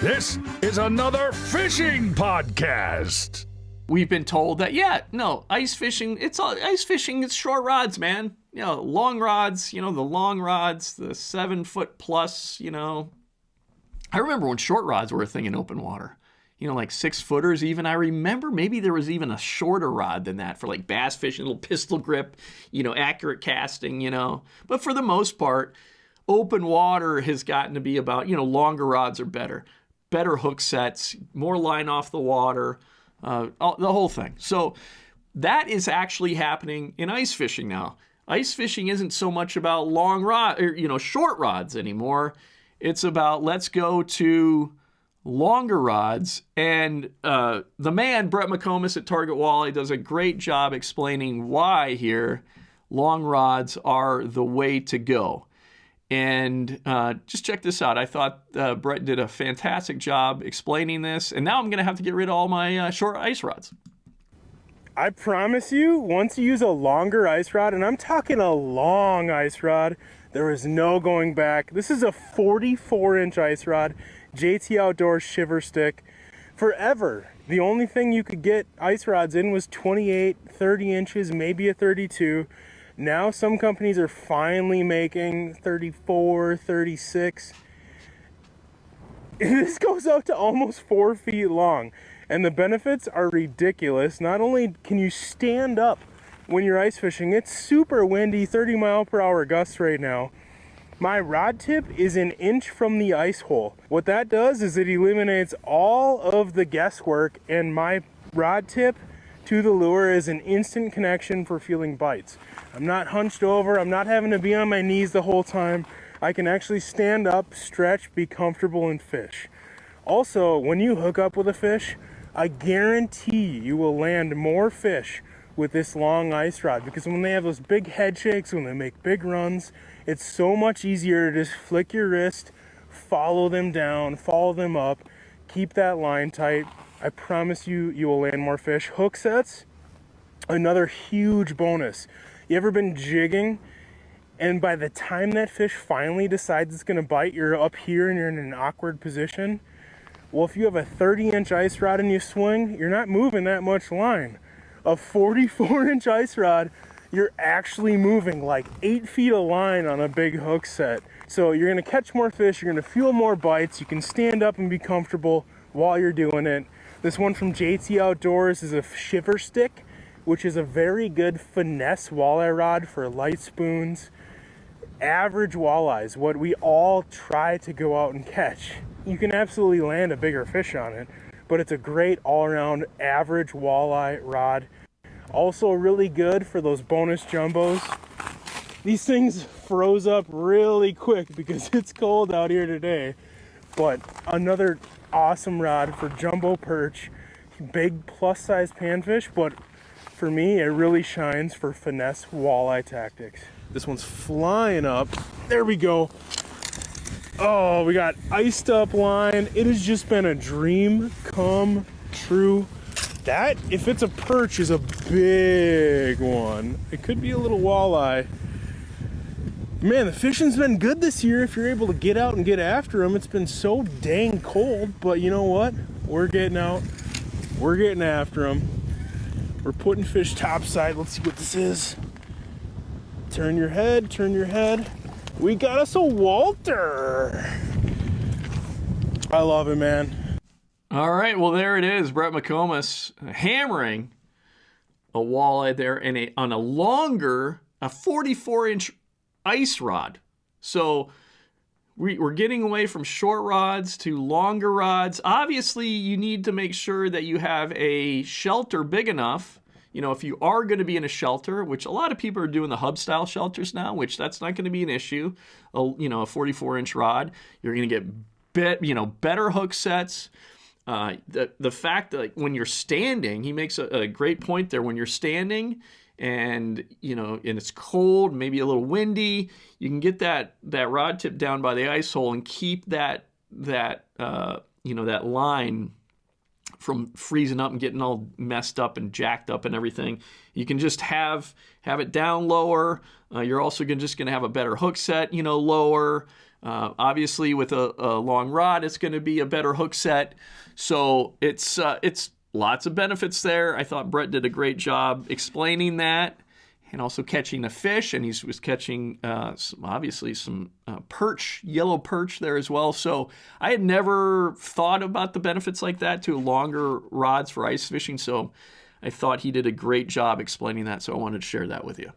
This is another fishing podcast. We've been told that, ice fishing, it's short rods, man. Long rods, the long rods, the 7 foot plus, I remember when short rods were a thing in open water, like 6 footers even. I remember maybe there was even a shorter rod than that for like bass fishing, little pistol grip, accurate casting, But for the most part, open water has gotten to be about, longer rods are better. Better hook sets, more line off the water, the whole thing. So that is actually happening in ice fishing now. Ice fishing isn't so much about long rod or, short rods anymore. It's about let's go to longer rods. And the man, Brett McComas at Target Walleye, does a great job explaining why here long rods are the way to go. And just check this out. I thought Brett did a fantastic job explaining this. And now I'm going to have to get rid of all my short ice rods. I promise you, once you use a longer ice rod, and I'm talking a long ice rod, there is no going back. This is a 44-inch ice rod, JT Outdoors Shiver Stick. Forever, the only thing you could get ice rods in was 28, 30 inches, maybe a 32. Now some companies are finally making 34, 36. This goes out to almost 4 feet long. And the benefits are ridiculous. Not only can you stand up when you're ice fishing, it's super windy, 30 mile per hour gusts right now. My rod tip is an inch from the ice hole. What that does is it eliminates all of the guesswork, and my rod tip to the lure is an instant connection for feeling bites. I'm not hunched over, I'm not having to be on my knees the whole time. I can actually stand up, stretch, be comfortable, and fish. Also, when you hook up with a fish, I guarantee you will land more fish with this long ice rod, because when they have those big head shakes, when they make big runs, it's so much easier to just flick your wrist, follow them down, follow them up, keep that line tight. I promise you, you will land more fish. Hook sets, another huge bonus. You ever been jigging, and by the time that fish finally decides it's gonna bite, you're up here and you're in an awkward position? Well, if you have a 30-inch ice rod and you swing, you're not moving that much line. A 44-inch ice rod, you're actually moving like 8 feet of line on a big hook set. So you're gonna catch more fish, you're gonna feel more bites, you can stand up and be comfortable while you're doing it. This one from JT Outdoors is a Shiver Stick, which is a very good finesse walleye rod for light spoons, average walleyes, what we all try to go out and catch. You can absolutely land a bigger fish on it, but it's a great all-around average walleye rod. Also really good for those bonus jumbos. These things froze up really quick because it's cold out here today, but another awesome rod for jumbo perch, big plus size panfish, but for me it really shines for finesse walleye tactics. This one's flying up. There we go. Oh, we got iced up line. It has just been a dream come true. That, if it's a perch, is a big one. It could be a little walleye. Man, the fishing's been good this year if you're able to get out and get after them. It's been so dang cold, but you know what? We're getting out. We're getting after them. We're putting fish topside. Let's see what this is. Turn your head, turn your head. We got us a Walter. I love it, man. All right, well, there it is. Brett McComas hammering a walleye there on a longer, a 44-inch ice rod. So we're getting away from short rods to longer rods. Obviously, you need to make sure that you have a shelter big enough. If you are going to be in a shelter, which a lot of people are doing the hub style shelters now, which that's not going to be an issue. A 44-inch rod, you're going to get better hook sets. The fact that when you're standing, he makes a great point there. When you're standing and it's cold, maybe a little windy, you can get that rod tip down by the ice hole and keep that line from freezing up and getting all messed up and jacked up and everything. You can just have it down lower. You're also just going to have a better hook set, lower. Obviously, with a long rod, it's going to be a better hook set. So it's lots of benefits there. I thought Brett did a great job explaining that, and also catching a fish. And he was catching some perch, yellow perch there as well. So I had never thought about the benefits like that to longer rods for ice fishing. So I thought he did a great job explaining that. So I wanted to share that with you.